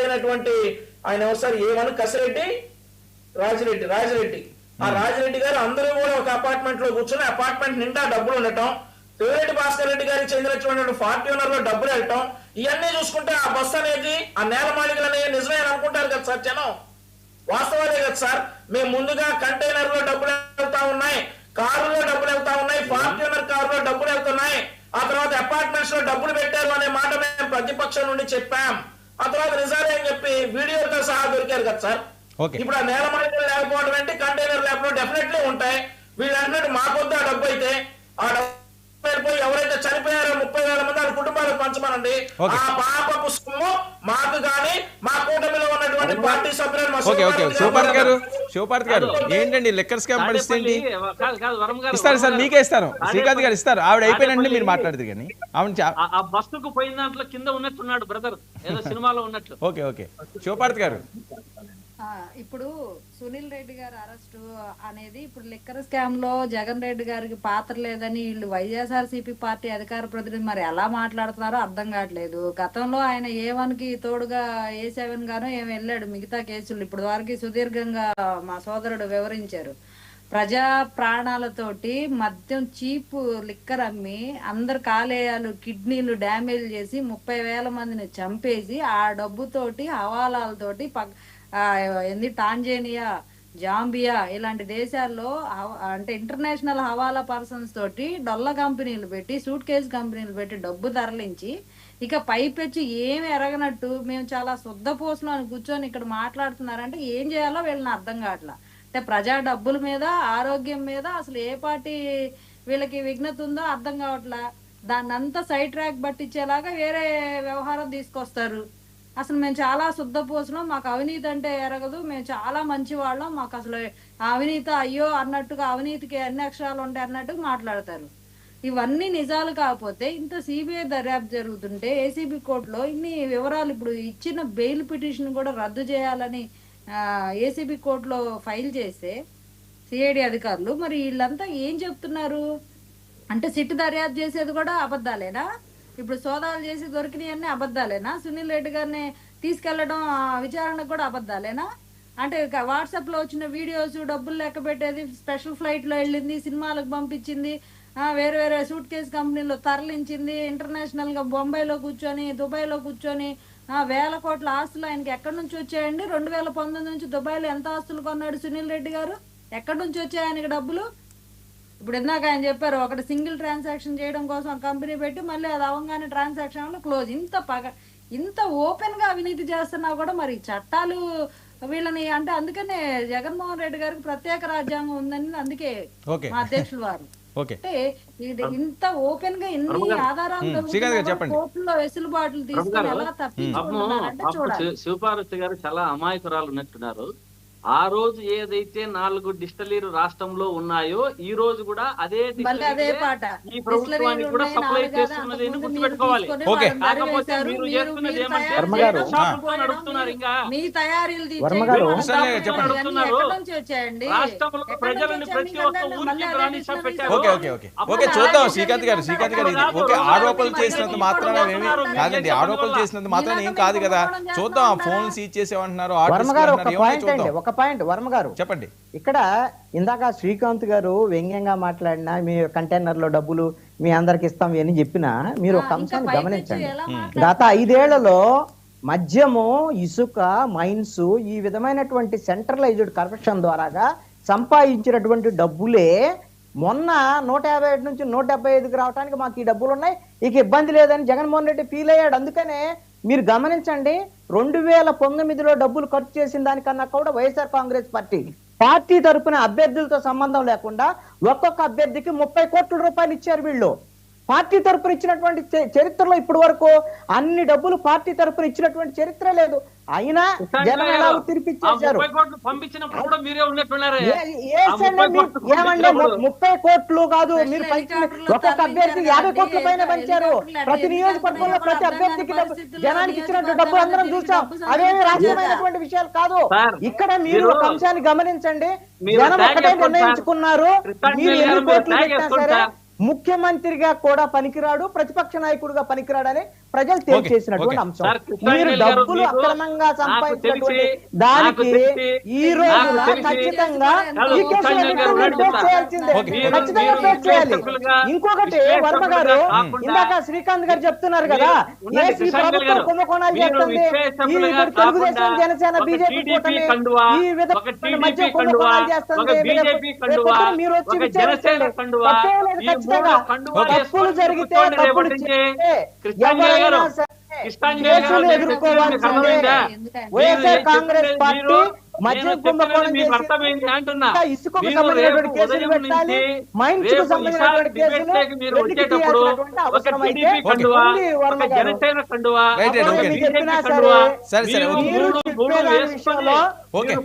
అయినటువంటి ఆయన ఎవరు ఏమని కసిరెడ్డి రాజిరెడ్డి ఆ రాజిరెడ్డి గారు అందరూ కూడా ఒక అపార్ట్మెంట్ లో కూర్చొని అపార్ట్మెంట్ నిండా డబ్బులు ఉండటం, పేరెడ్డి భాస్కర్ రెడ్డి గారికి చెందినటువంటి ఫార్ట్యూనర్ లో డబ్బులు వెళ్ళటం, ఇవన్నీ చూసుకుంటే ఆ బస్సు అనేది ఆ నేల మాలికలు అనేవి నిజమే అనుకుంటారు కదా సార్ జనం. వాస్తవాలే కదా సార్. మేము ముందుగా కంటైనర్ లో డబ్బులు వెళ్తా ఉన్నాయి, కారులో డబ్బులు వెళ్తా ఉన్నాయి, ఫార్ట్యూనర్ కారులో డబ్బులు వెళ్తున్నాయి, ఆ తర్వాత అపార్ట్మెంట్స్ లో డబ్బులు పెట్టారు అనే మాట మేము ప్రతిపక్షం నుండి చెప్పాం. ఆ తర్వాత నిజాలే అని చెప్పి వీడియోతో సహా దొరికారు కదా సార్. ఇప్పుడు ఆ నేల మాలికలు లేకపోవడం ఏంటి, కంటైనర్ లేకపోవడం డెఫినెట్లీ ఉంటాయి. వీళ్ళు అన్నట్టు మాకొద్దు ఆ డబ్బు అయితే, ఆ డబ్బు ఎవరైతే చనిపోయారో 30,000 మంది వాళ్ళ కుటుంబాలకు పంచమనండి. ఆ పాపపు సొమ్ము మాకు గాని మా కూటమిలో ఉన్నటువంటి పార్టీ సభ్యులు. శివపార్తి గారు ఏంటండి లిక్కర్ స్కామ్ పరిస్థితి ఇస్తారు సార్, మీకే ఇస్తారు, శ్రీకాంత్ గారు ఇస్తారు. ఆవిడ అయిపోయినండి మీరు మాట్లాడదు కానీ ఆ బస్సుకు పోయిన దాంట్లో కింద ఉన్నట్టున్నాడు బ్రదర్, ఏదో సినిమాలో ఉన్నట్లు. ఓకే శివపార్తి గారు, ఇప్పుడు సునీల్ రెడ్డి గారు అరెస్టు అనేది ఇప్పుడు లిక్కర్ స్కామ్ లో జగన్ రెడ్డి గారికి పాత్ర లేదని వీళ్ళు వైఎస్ఆర్సీపీ పార్టీ అధికార ప్రతినిధి మరి ఎలా మాట్లాడుతున్నారో అర్థం కావట్లేదు. గతంలో ఆయన A1 కి తోడుగా A7 గాను ఏమి వెళ్ళాడు మిగతా కేసులు ఇప్పుడు వరకు సుదీర్ఘంగా మా సోదరుడు వివరించారు. ప్రజా ప్రాణాలతోటి మద్యం చీప్ లిక్కర్ అమ్మి అందరు కాలేయాలు కిడ్నీలు డ్యామేజ్ చేసి 30,000 మందిని చంపేసి ఆ డబ్బుతోటి హవాలాలతోటి టాంజానియా, జాంబియా ఇలాంటి దేశాల్లో అంటే ఇంటర్నేషనల్ హవాలా పర్సన్స్ తోటి డొల్ల కంపెనీలు పెట్టి సూట్ కేసు కంపెనీలు పెట్టి డబ్బు తరలించి ఇక పైపెచ్చి ఏమి ఎరగనట్టు మేము చాలా శుద్ధపోసలు అని కూర్చొని ఇక్కడ మాట్లాడుతున్నారంటే ఏం చేయాలో వీళ్ళని అర్థం కావట్లా. అంటే ప్రజా డబ్బుల మీద ఆరోగ్యం మీద అసలు ఏ పార్టీ వీళ్ళకి విఘ్నత ఉందో అర్థం కావట్లా. దాన్ని అంతా సైడ్ ట్రాక్ పట్టించేలాగా వేరే వ్యవహారం తీసుకొస్తారు. అసలు మేము చాలా శుద్ధపోసలం, మాకు అవినీతి అంటే ఎరగదు, మేము చాలా మంచి వాళ్ళం, మాకు అసలు అవినీతి అయ్యో అన్నట్టుగా అవినీతికి అన్ని అక్షరాలు ఉంటాయి అన్నట్టుగా మాట్లాడతారు. ఇవన్నీ నిజాలు కాకపోతే ఇంత సిబిఐ దర్యాప్తు జరుగుతుంటే ఏసీబీ కోర్టులో ఇన్ని వివరాలు ఇప్పుడు ఇచ్చిన బెయిల్ పిటిషన్ కూడా రద్దు చేయాలని ఏసీబీ కోర్టులో ఫైల్ చేస్తే సిఐడి అధికారులు మరి వీళ్ళంతా ఏం చెప్తున్నారు అంటే సిట్ దర్యాప్తు చేసేది కూడా అబద్ధాలేనా? ఇప్పుడు సోదాలు చేసి దొరికినవన్నీ అబద్ధాలేనా? సునీల్ రెడ్డి గారిని తీసుకెళ్లడం విచారణకు కూడా అబద్ధాలేనా? అంటే వాట్సాప్ లో వచ్చిన వీడియోస్, డబ్బులు లెక్క పెట్టేది, స్పెషల్ ఫ్లైట్ లో వెళ్ళింది, సినిమాలకు పంపించింది, వేరే వేరే సూట్ కేసు కంపెనీలో తరలించింది, ఇంటర్నేషనల్ గా బొంబాయిలో కూర్చొని దుబాయ్లో కూర్చొని 1,000 కోట్ల ఆస్తులు ఆయనకి ఎక్కడి నుంచి వచ్చాయండి? 2019 నుంచి దుబాయ్లో ఎంత ఆస్తులు కొన్నాడు సునీల్ రెడ్డి గారు? ఎక్కడి నుంచి వచ్చాయి ఆయనకి డబ్బులు? ఇప్పుడు ఇందాక ఆయన చెప్పారు ఒకటి సింగిల్ ట్రాన్సాక్షన్ చేయడం కోసం కంపెనీ పెట్టి మళ్ళీ అది అవ్వగానే ట్రాన్సాక్షన్ క్లోజ్. ఇంత ఓపెన్ గా అవినీతి చేస్తున్నా కూడా మరి చట్టాలు వీళ్ళని అంటే అందుకనే జగన్మోహన్ రెడ్డి గారికి ప్రత్యేక రాజ్యాంగం ఉందని అందుకే మా అధ్యక్షులు వారు అంటే ఇంత ఓపెన్ గా ఎన్ని ఆధారాలు కోర్టులో వెసులుబాట్లు తీసుకొని ఎలా తప్పించుకుంటున్నారంటే చూడాలి. శివపార్వతి గారు చాలా అమాయకురాలు ఉన్నట్టున్నారు. ఆ రోజు ఏదైతే 4 డిస్టిలరీలు రాష్ట్రంలో ఉన్నాయో ఈ రోజు కూడా అదే ఈ ప్రభుత్వానికి కూడా సప్లై చేస్తున్నది గుర్తుపెట్టుకోవాలి. కాకపోతే మీరు చేస్తున్నది ఏమంటే నడుపుతున్నారు. ఇంకా మీ తయారీలు రాష్ట్రంలో ప్రజలని ప్రతి ఒక్క ఊరికి రాణిషా పెట్టారు. చూద్దాం శ్రీకాంత్ గారు ఆరోపణలు చేసినంత మాత్రాన కాదండి, ఆరోపణలు చేసినంత మాత్రాన ఏం కాదు కదా. చూద్దాం ఫోన్ సీజ్ చేసేమంటున్నారు. వర్మ గారు చెప్పండి. ఇక్కడ ఇందాక శ్రీకాంత్ గారు వ్యంగ్యంగా మాట్లాడినా మీ కంటైనర్ లో డబ్బులు మీ అందరికి ఇస్తాం అని చెప్పినా మీరు ఒక అంశాన్ని గమనించండి. గత 5 ఏళ్లలో మద్యము, ఇసుక, మైన్స్ ఈ విధమైనటువంటి సెంట్రలైజ్డ్ కరప్షన్ ద్వారాగా సంపాదించినటువంటి డబ్బులే మొన్న 157 నుంచి 175కి రావడానికి మాకు ఈ డబ్బులు ఉన్నాయి, ఇక ఇబ్బంది లేదని జగన్మోహన్ రెడ్డి ఫీల్ అయ్యాడు. అందుకనే మీరు గమనించండి 2019లో డబ్బులు ఖర్చు చేసిన దానికన్నా కూడా వైఎస్ఆర్ కాంగ్రెస్ పార్టీ తరపున అభ్యర్థులతో సంబంధం లేకుండా ఒక్కొక్క అభ్యర్థికి 30 కోట్ల రూపాయలు ఇచ్చారు వీళ్ళు. పార్టీ తరపున ఇచ్చినటువంటి చరిత్రలో ఇప్పటి వరకు అన్ని డబ్బులు పార్టీ తరపున ఇచ్చినటువంటి చరిత్ర లేదు. అయినా జనం ఎలా తిరిపిచ్చేశారు. ఏమంటే 30 కోట్లు కాదు, మీరు ఒక్కొక్క అభ్యర్థి 50 కోట్ల పైన పంచారు. ప్రతి నియోజకవర్గంలో ప్రతి అభ్యర్థికి జనానికి ఇచ్చినటువంటి డబ్బులు అందరం చూసాం. అవేమి రాజ్యమైనటువంటి విషయాలు కాదు. ఇక్కడ మీరు ఒక అంశాన్ని గమనించండి. జనం ఒకటే నిర్ణయించుకున్నారు, మీరు ఎన్ని కోట్లు పెట్టినా సరే ముఖ్యమంత్రిగా కూడా పనికిరాడు, ప్రతిపక్ష నాయకుడిగా పనికిరాడని ప్రజలు తేల్చేసినటువంటి అంశం. సార్, కృష్ణ మీరు గారు డబ్బులు మీకు అక్రమంగా సంపాదించినటువంటి తెలిసి- దానికి ఈ రోజున నాకు తెలిసి- ఖచ్చితంగా కాదు, ఈ కేసులో కృష్ణ గారు మీరు ఫేస్ చేయాల్సిందే. ఓకే. ఖచ్చితంగా ఫేస్ చేయాలి. ఇంకొకటి వర్మ గారు ఇందాక శ్రీకాంత్ గారు చెప్తున్నారు కదా, ఏసీ ప్రభుత్వం కుంభకోణాలు చేస్తుంది, ఈ తెలుగుదేశం జనసేన బీజేపీ కూటమి ఈ విధమైన మధ్య కుంభకోణాలు చేస్తుంది, మీరు వచ్చి విచారించండి. తప్పేలేదు. ఖచ్చితంగా తప్పులు జరిగితే తప్పులు చేస్తే ఎవరైనా సరే కేసులు ఎదుర్కోవాల్సిందే. వైఎస్ఆర్ కాంగ్రెస్ పార్టీ మద్యం కుంభకోణం చేసి ఇసుకకు సంబంధించినటువంటి కేసులు పెట్టాలి, మైన్స్ కు సంబంధించినటువంటి కేసులు వెలికి తీయాల్సినటువంటి అవసరం అయితే ఉంది వర్మ గారు. మీకు చెప్పినా సరే మీరు చెప్పేదాని విషయంలో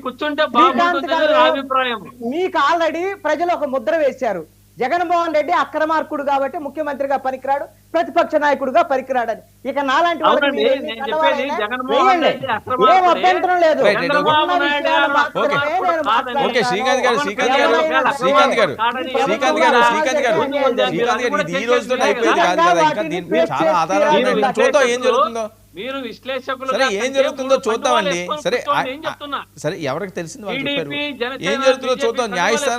కూర్చుంటే శ్రీకాంత్ గారు అభిప్రాయం. మీకు ఆల్రెడీ ప్రజలు ఒక ముద్ర వేశారు. జగన్మోహన్ రెడ్డి అక్రమార్కుడు కాబట్టి ముఖ్యమంత్రిగా పనికిరాడు, ప్రతిపక్ష నాయకుడుగా పనికిరాడని. ఇక నాలాంటి వాళ్ళకి అవునండి, మీరు ఎన్ని నేను కండవాలైనా చెప్పేది జగన్మోహన్ రెడ్డి వేయండి. అక్రమార్కుడే. ఏం అభ్యంతరం లేదు. రైట్, రైట్, చంద్రబాబు ఉన్న నాయుడు విషయాలు మాత్రమే కాదండి. నేను మాట్లాడతాను. ఓకే, శ్రీకాంత్ గారు ఇది ఈ రోజుతో అయిపోయేది కాదు కదా, ఇంకా దీని మీద చాలా ఆధారాలు ఉన్నాయి. చూద్దాం ఏం జరుగుతుందో. మీరు విశ్లేషకులు సరే ఏం జరుగుతుందో చూద్దామండి. సరే ఏం చెప్తున్నా సరే ఎవరికి తెలిసింది వాళ్ళు టీడీపీ చెప్పారు. జనసేన ఏం జరుగుతుందో బీజేపీ చూద్దాం. న్యాయస్థానం